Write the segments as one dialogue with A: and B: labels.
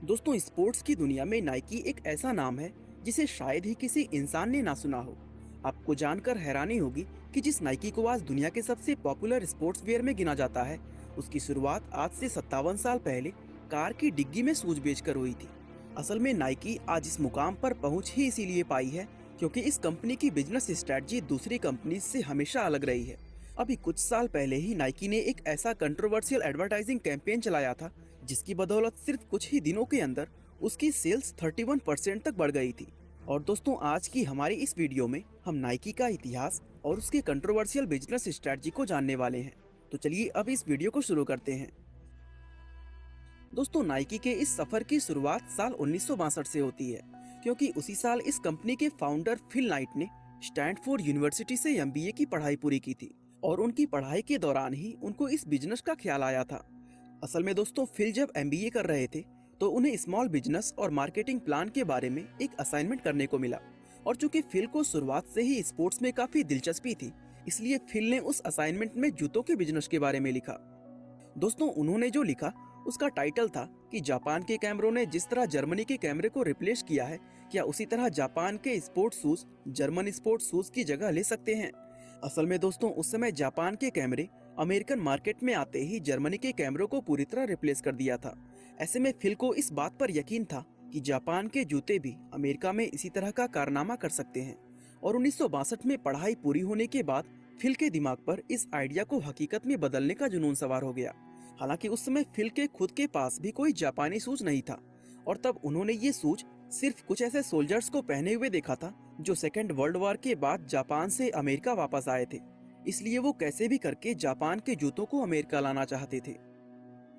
A: दोस्तों, स्पोर्ट्स की दुनिया में नाइकी एक ऐसा नाम है जिसे शायद ही किसी इंसान ने ना सुना हो। आपको जानकर हैरानी होगी कि जिस नाइकी को आज दुनिया के सबसे पॉपुलर स्पोर्ट्स वेयर में गिना जाता है, उसकी शुरुआत आज से 57 साल पहले कार की डिग्गी में शूज बेचकर हुई थी। असल में नाइकी आज इस मुकाम पर पहुंच ही इसीलिए पाई है क्योंकि इस कंपनी की बिजनेस स्ट्रेटजी दूसरी कंपनी से हमेशा अलग रही है। अभी कुछ साल पहले ही नाइकी ने एक ऐसा कंट्रोवर्शियल एडवर्टाइजिंग कैंपेन चलाया था जिसकी बदौलत सिर्फ कुछ ही दिनों के अंदर उसकी सेल्स 31% तक बढ़ गई थी। और दोस्तों, आज की हमारी इस वीडियो में हम नाइकी का इतिहास और उसके कंट्रोवर्शियल बिजनेस स्ट्रेटजी को जानने वाले हैं। तो चलिए अब इस वीडियो को शुरू करते हैं। दोस्तों, नाइकी के इस सफर की शुरुआत साल 1962 से होती है क्योंकि उसी साल इस कंपनी के फाउंडर फिल नाइट ने स्टैनफोर्ड यूनिवर्सिटी से एमबीए की पढ़ाई पूरी की थी और उनकी पढ़ाई के दौरान ही उनको इस बिजनेस का ख्याल आया था। असल में दोस्तों, फिल जब एमबीए कर रहे थे तो उन्हें स्मॉल बिजनेस और मार्केटिंग प्लान के बारे में एक असाइनमेंट करने को मिला और चूंकि फिल को शुरुआत से ही स्पोर्ट्स में काफी दिलचस्पी थी, इसलिए फिल ने उस असाइनमेंट में जूतों के बिजनेस के बारे में लिखा। दोस्तों, उन्होंने जो लिखा उसका टाइटल था कि जापान के कैमरों ने जिस तरह जर्मनी के कैमरे को रिप्लेस किया है, क्या उसी तरह जापान के sports shoes German sports shoes की जगह ले सकते हैं। असल में दोस्तों, उस समय जापान के कैमरे अमेरिकन मार्केट में आते ही जर्मनी के कैमरों को पूरी तरह रिप्लेस कर दिया था। ऐसे में फिल को इस बात पर यकीन था कि जापान के जूते भी अमेरिका में इसी तरह का कारनामा कर सकते हैं। और 1962 में पढ़ाई पूरी होने के बाद फिल के दिमाग पर इस आइडिया को हकीकत में बदलने का जुनून सवार हो गया। हालांकि उस समय फिल के खुद के पास भी कोई जापानी शूज नहीं था और तब उन्होंने ये शूज सिर्फ कुछ ऐसे सोल्जर्स को पहने हुए देखा था जो सेकेंड वर्ल्ड वॉर के बाद जापान से अमेरिका वापस आए थे। इसलिए वो कैसे भी करके जापान के जूतों को अमेरिका लाना चाहते थे।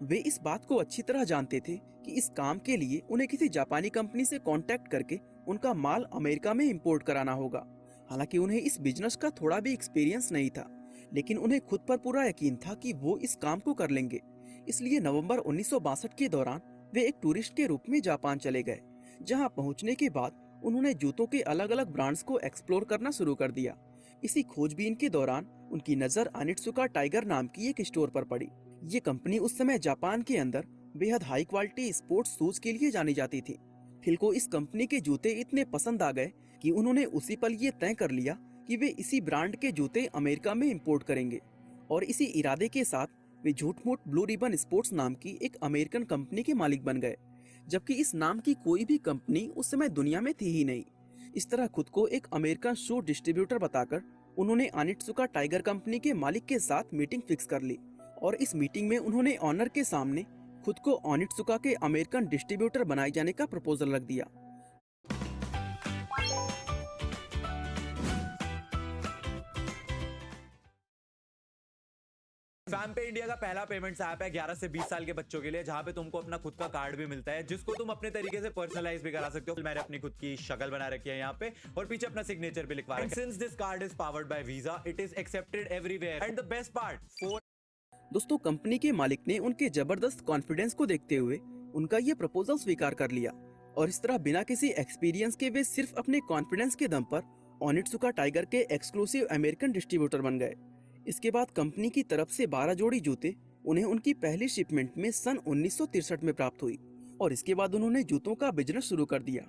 A: वे इस बात को अच्छी तरह जानते थे कि इस काम के लिए उन्हें किसी जापानी कंपनी से कांटेक्ट करके उनका माल अमेरिका में इंपोर्ट कराना होगा। हालांकि उन्हें इस बिजनेस का थोड़ा भी एक्सपीरियंस नहीं था, लेकिन उन्हें खुद पर पूरा यकीन था कि वो इस काम को कर लेंगे। इसलिए नवंबर 1962 के दौरान वे एक टूरिस्ट के रूप में जापान चले गए, जहां पहुंचने के बाद उन्होंने जूतों के अलग अलग ब्रांड्स को एक्सप्लोर करना शुरू कर दिया। इसी खोजबीन के दौरान उनकी नजर ओनित्सुका टाइगर नाम की एक स्टोर पर पड़ी। ये कंपनी उस समय जापान के अंदर बेहद हाई क्वालिटी स्पोर्ट्स शूज के लिए जानी जाती थी। फिल को इस कंपनी के जूते इतने पसंद आ गए कि उन्होंने उसी पल ये तय कर लिया कि वे इसी ब्रांड के जूते अमेरिका में इंपोर्ट करेंगे। और इसी इरादे के साथ वे झूठ-मूठ ब्लू रिबन स्पोर्ट्स नाम की एक अमेरिकन कंपनी के मालिक बन गए, जबकि इस नाम की कोई भी कंपनी उस समय दुनिया में थी ही नहीं। इस तरह खुद को एक अमेरिकन शू डिस्ट्रीब्यूटर बताकर उन्होंने ओनित्सुका टाइगर कंपनी के मालिक के साथ मीटिंग फिक्स कर ली और इस मीटिंग में उन्होंने ऑनर के सामने खुद को ओनित्सुका के अमेरिकन डिस्ट्रीब्यूटर बनाए जाने का प्रपोजल रख दिया।
B: फैम पे इंडिया का पहला पेमेंट्स ऐप है 11 से 20 साल के बच्चों के लिए, जहां पे तुमको अपना खुद का कार्ड भी मिलता है जिसको तुम अपने तरीके से पर्सनलाइज भी करा सकते हो। मैंने अपनी खुद की शक्ल बना रखी है यहाँ पे और पीछे अपना सिग्नेचर भी लिखवा रखा है। Since this card is powered by visa, it is accepted everywhere and the best part for.
A: दोस्तों, कंपनी के मालिक ने उनके जबरदस्त कॉन्फिडेंस को देखते हुए उनका ये प्रपोजल स्वीकार कर लिया और इस तरह बिना किसी एक्सपीरियंस के वे सिर्फ अपने कॉन्फिडेंस के दम पर ओनित्सुका टाइगर के एक्सक्लूसिव अमेरिकन डिस्ट्रीब्यूटर बन गए। इसके बाद कंपनी की तरफ से 12 जोड़ी जूते उन्हें उनकी पहली शिपमेंट में सन 1963 में प्राप्त हुई और इसके बाद उन्होंने जूतों का बिजनेस शुरू कर दिया।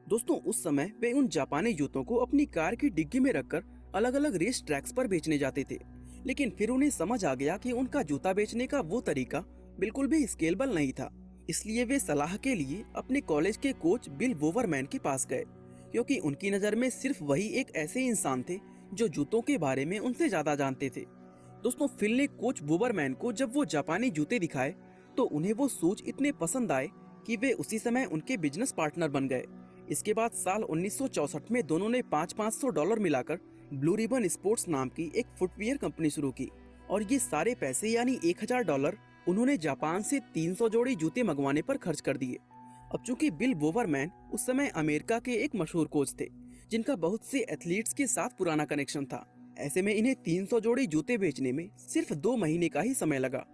A: दोस्तों, उस समय वे उन जापानी जूतों को अपनी कार की डिग्गी में रखकर अलग अलग रेस ट्रैक्स पर बेचने जाते थे, लेकिन फिर उन्हें समझ आ गया कि उनका जूता बेचने का वो तरीका बिल्कुल भी स्केलेबल नहीं था। इसलिए वे सलाह के लिए अपने कॉलेज के कोच बिल वोवरमैन के पास गए, क्योंकि उनकी नज़र में सिर्फ वही एक ऐसे इंसान थे जो जूतों के बारे में उनसे ज्यादा जानते थे। दोस्तों, फिल ने कोच वोवरमैन को जब वो जापानी जूते दिखाए तो उन्हें वो शूज इतने पसंद आए कि वे उसी समय उनके बिजनेस पार्टनर बन गए। इसके बाद साल 1964 में दोनों ने $500 मिलाकर ब्लू रिबन स्पोर्ट्स नाम की एक फुटवियर कंपनी शुरू की और ये सारे पैसे यानी $1000 उन्होंने जापान से 300 जोड़ी जूते मंगवाने पर खर्च कर दिए। अब चूंकि बिल वोवरमैन उस समय अमेरिका के एक मशहूर कोच थे जिनका बहुत से एथलीट्स के साथ पुराना कनेक्शन था, ऐसे में इन्हें 300 जोड़ी जूते बेचने में सिर्फ 2 महीने का ही समय लगा।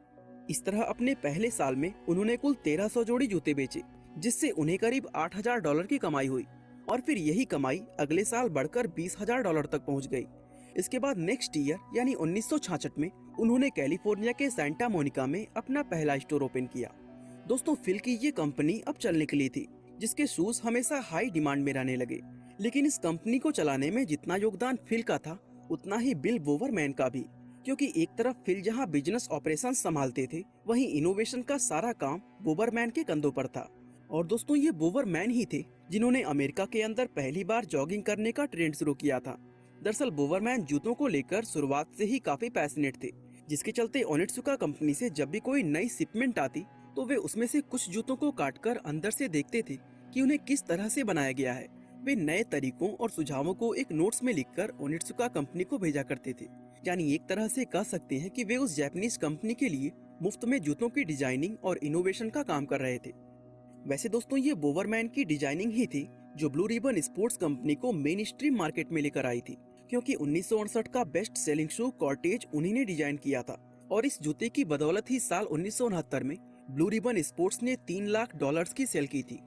A: इस तरह अपने पहले साल में उन्होंने कुल 1300 जोड़ी जूते बेचे, जिससे उन्हें करीब $8000 की कमाई हुई और फिर यही कमाई अगले साल बढ़कर $20000 तक पहुंच गई। इसके बाद नेक्स्ट ईयर यानी 1966 में उन्होंने कैलिफोर्निया के सैंटा मोनिका में अपना पहला स्टोर ओपन किया। दोस्तों फिल की ये कंपनी अब चलने के लिए थी, जिसके शूज हमेशा हाई डिमांड में रहने लगे। लेकिन इस कंपनी को चलाने में जितना योगदान फिल का था, उतना ही बिल वोवरमैन का भी। क्योंकि एक तरफ फिल जहां बिजनेस ऑपरेशन संभालते थे, वहीं इनोवेशन का सारा काम वोवरमैन के कंधों पर था। और दोस्तों ये वोवरमैन ही थे जिन्होंने अमेरिका के अंदर पहली बार जॉगिंग करने का ट्रेंड शुरू किया था। दरअसल वोवरमैन जूतों को लेकर शुरुआत से ही काफी पैशनेट थे, जिसके चलते ओनित्सुका कंपनी से जब भी कोई नई शिपमेंट आती तो वे उसमें से कुछ जूतों को काटकर अंदर से देखते थे कि उन्हें किस तरह से बनाया गया है। वे नए तरीकों और सुझावों को एक नोट्स में लिखकर ओनित्सुका कंपनी को भेजा करते थे। यानी एक तरह से कह सकते हैं कि वे उस जापानीज कंपनी के लिए मुफ्त में जूतों की डिजाइनिंग और इनोवेशन का काम कर रहे थे। वैसे दोस्तों ये वोवरमैन की डिजाइनिंग ही थी जो ब्लू रिबन स्पोर्ट्स कंपनी को मेन स्ट्रीम मार्केट में लेकर आई थी, क्योंकि 1968 का बेस्ट सेलिंग शू कॉर्टेज उन्हीं ने डिजाइन किया था। और इस जूते की बदौलत ही साल 1969 में ब्लू रिबन स्पोर्ट्स ने $3 लाख की सेल की थी।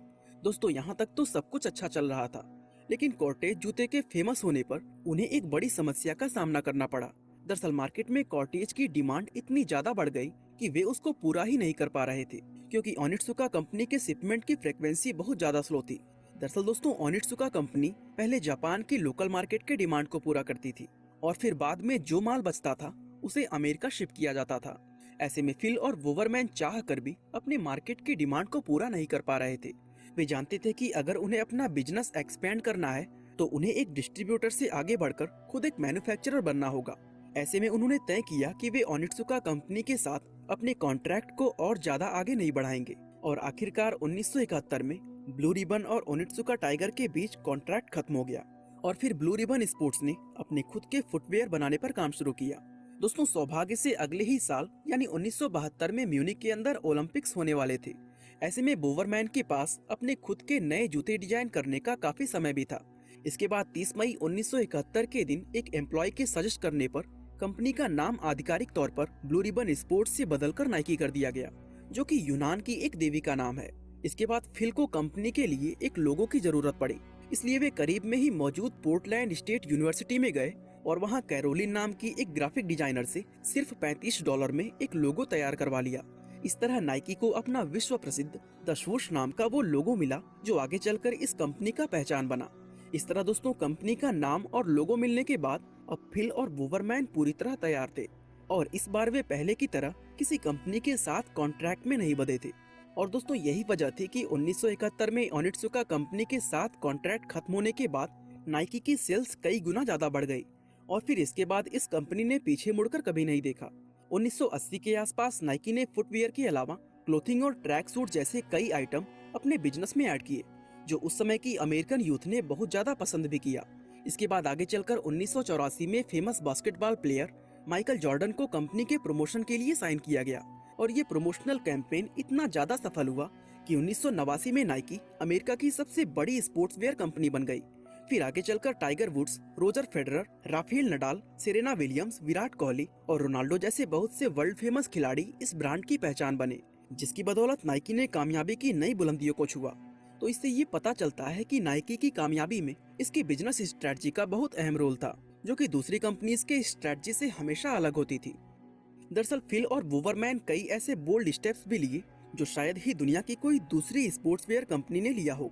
A: दोस्तों यहाँ तक तो सब कुछ अच्छा चल रहा था, लेकिन कॉर्टेज जूते के फेमस होने पर उन्हें एक बड़ी समस्या का सामना करना पड़ा। दरअसल मार्केट में कॉर्टेज की डिमांड इतनी ज्यादा बढ़ गई कि वे उसको पूरा ही नहीं कर पा रहे थे, क्योंकि ओनित्सुका कंपनी के शिपमेंट की फ्रीक्वेंसी बहुत ज्यादा स्लो थी। दरअसल दोस्तों ओनित्सुका कंपनी पहले जापान की लोकल मार्केट के डिमांड को पूरा करती थी, और फिर बाद में जो माल बचता था उसे अमेरिका शिप किया जाता था। ऐसे में फिल और वोवरमैन चाह कर भी अपने मार्केट की डिमांड को पूरा नहीं कर पा रहे थे। वे जानते थे कि अगर उन्हें अपना बिजनेस एक्सपेंड करना है तो उन्हें एक डिस्ट्रीब्यूटर से आगे बढ़कर खुद एक मैन्युफैक्चरर बनना होगा। ऐसे में उन्होंने तय किया कि वे ओनित्सुका कंपनी के साथ अपने कॉन्ट्रैक्ट को और ज्यादा आगे नहीं बढ़ाएंगे, और आखिरकार 1971 में ब्लू रिबन और ओनित्सुका टाइगर के बीच कॉन्ट्रैक्ट खत्म हो गया, और फिर ब्लू रिबन स्पोर्ट्स ने अपने खुद के फुटवेयर बनाने पर काम शुरू किया। दोस्तों सौभाग्य से अगले ही साल यानी 1972 में म्यूनिक के अंदर ओलंपिक्स होने वाले थे। ऐसे में वोवरमैन के पास अपने खुद के नए जूते डिजाइन करने का काफी समय भी था। इसके बाद 30 मई 1971 के दिन एक एम्प्लॉय के सजेस्ट करने पर कंपनी का नाम आधिकारिक तौर पर ब्लू रिबन स्पोर्ट्स से बदलकर नाइकी कर दिया गया, जो कि यूनान की एक देवी का नाम है। इसके बाद फिल को कंपनी के लिए एक लोगो की जरूरत पड़ी, इसलिए वे करीब में ही मौजूद पोर्टलैंड स्टेट यूनिवर्सिटी में गए और वहां कैरोलिन नाम की एक ग्राफिक डिजाइनर से सिर्फ $35 में एक लोगो तैयार करवा लिया। इस तरह नाइकी को अपना विश्व प्रसिद्ध द स्वूश नाम का वो लोगो मिला जो आगे चलकर इस कंपनी का पहचान बना। इस तरह दोस्तों कंपनी का नाम और लोगो मिलने के बाद अब फिल और वोवरमैन पूरी तरह तैयार थे, और इस बार वे पहले की तरह किसी कंपनी के साथ कॉन्ट्रैक्ट में नहीं बंधे थे। और दोस्तों यही वजह थी कि 1971 में ओनित्सुका कंपनी के साथ कॉन्ट्रैक्ट खत्म होने के बाद नाइकी की सेल्स कई गुना ज्यादा बढ़ गई, और फिर इसके बाद इस कंपनी ने पीछे मुड़कर कभी नहीं देखा। 1980 के आसपास नाइकी ने फुटवियर के अलावा क्लोथिंग और ट्रैक सूट जैसे कई आइटम अपने बिजनेस में ऐड किए, जो उस समय की अमेरिकन यूथ ने बहुत ज्यादा पसंद भी किया। इसके बाद आगे चलकर 1984 में famous basketball player Michael Jordan को कंपनी के प्रमोशन के लिए साइन किया गया, और ये प्रमोशनल कैंपेन इतना ज्यादा सफल हुआ कि 1989 में नाइकी अमेरिका की सबसे बड़ी स्पोर्ट्स वेयर कंपनी बन गई। फिर आगे चलकर Tiger Woods, Roger Federer, Rafael Nadal, Serena Williams, Virat Kohli और रोनाल्डो जैसे बहुत से वर्ल्ड फेमस खिलाड़ी इस ब्रांड की पहचान बने, जिसकी बदौलत नाइकी ने कामयाबी की नई बुलंदियों को छुआ। तो इससे ये पता चलता है कि नाइकी की कामयाबी में इसकी बिजनेस स्ट्रेटजी का बहुत अहम रोल था, जो कि दूसरी कंपनीज के स्ट्रेटजी से हमेशा अलग होती थी। दरअसल फिल और वोवरमैन कई ऐसे बोल्ड स्टेप्स भी लिए जो शायद ही दुनिया की कोई दूसरी स्पोर्ट्स वेयर कंपनी ने लिया हो।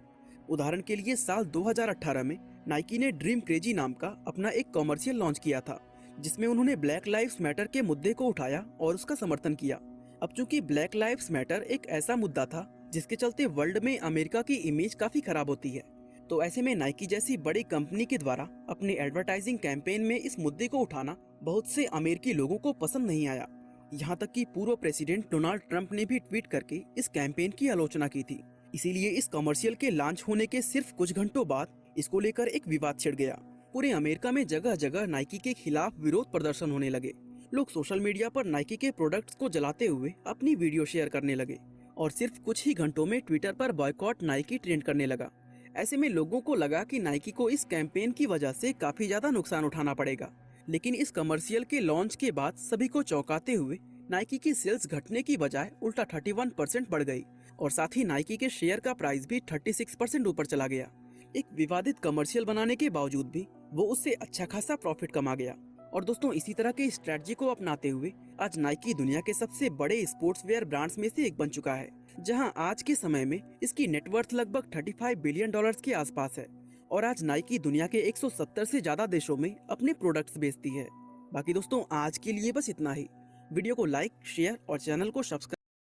A: उदाहरण के लिए साल 2018 में नाइकी ने ड्रीम क्रेजी नाम का अपना एक कॉमर्शियल लॉन्च किया था, जिसमें उन्होंने ब्लैक लाइव्स मैटर के मुद्दे को उठाया और उसका समर्थन किया। अब चूंकि ब्लैक लाइव्स मैटर एक ऐसा मुद्दा था जिसके चलते वर्ल्ड में अमेरिका की इमेज काफी खराब होती है, तो ऐसे में नाइकी जैसी बड़ी कंपनी के द्वारा अपने एडवर्टाइजिंग कैंपेन में इस मुद्दे को उठाना बहुत से अमेरिकी लोगों को पसंद नहीं आया। यहाँ तक कि पूर्व प्रेसिडेंट डोनाल्ड ट्रंप ने भी ट्वीट करके इस कैंपेन की आलोचना की थी। इसीलिए इस कमर्शियल के लॉन्च होने के सिर्फ कुछ घंटों बाद इसको लेकर एक विवाद छिड़ गया। पूरे अमेरिका में जगह जगह नाइकी के खिलाफ विरोध प्रदर्शन होने लगे। लोग सोशल मीडिया पर नाइकी के प्रोडक्ट्स को जलाते हुए अपनी वीडियो शेयर करने लगे, और सिर्फ कुछ ही घंटों में ट्विटर पर बॉयकॉट नाइकी ट्रेंड करने लगा। ऐसे में लोगों को लगा कि नाइकी को इस कैंपेन की वजह से काफी ज्यादा नुकसान उठाना पड़ेगा, लेकिन इस कमर्शियल के लॉन्च के बाद सभी को चौंकाते हुए नाइकी की सेल्स घटने की बजाय उल्टा 31% बढ़ गई, और साथ ही नाइकी के शेयर का प्राइस भी 36% ऊपर चला गया। एक विवादित कमर्शियल बनाने के बावजूद भी वो उससे अच्छा खासा प्रॉफिट कमा गया, और दोस्तों इसी तरह के स्ट्रेटजी को अपनाते हुए आज नाइकी दुनिया के सबसे बड़े स्पोर्ट्स वेयर ब्रांड्स में से एक बन चुका है, जहां आज के समय में इसकी नेटवर्थ लगभग 35 बिलियन डॉलर्स के आसपास है और आज नाइकी दुनिया के 170 से ज्यादा देशों में अपने प्रोडक्ट्स बेचती है। बाकी दोस्तों आज के लिए बस इतना ही। वीडियो को लाइक, शेयर और चैनल को सब्सक्राइब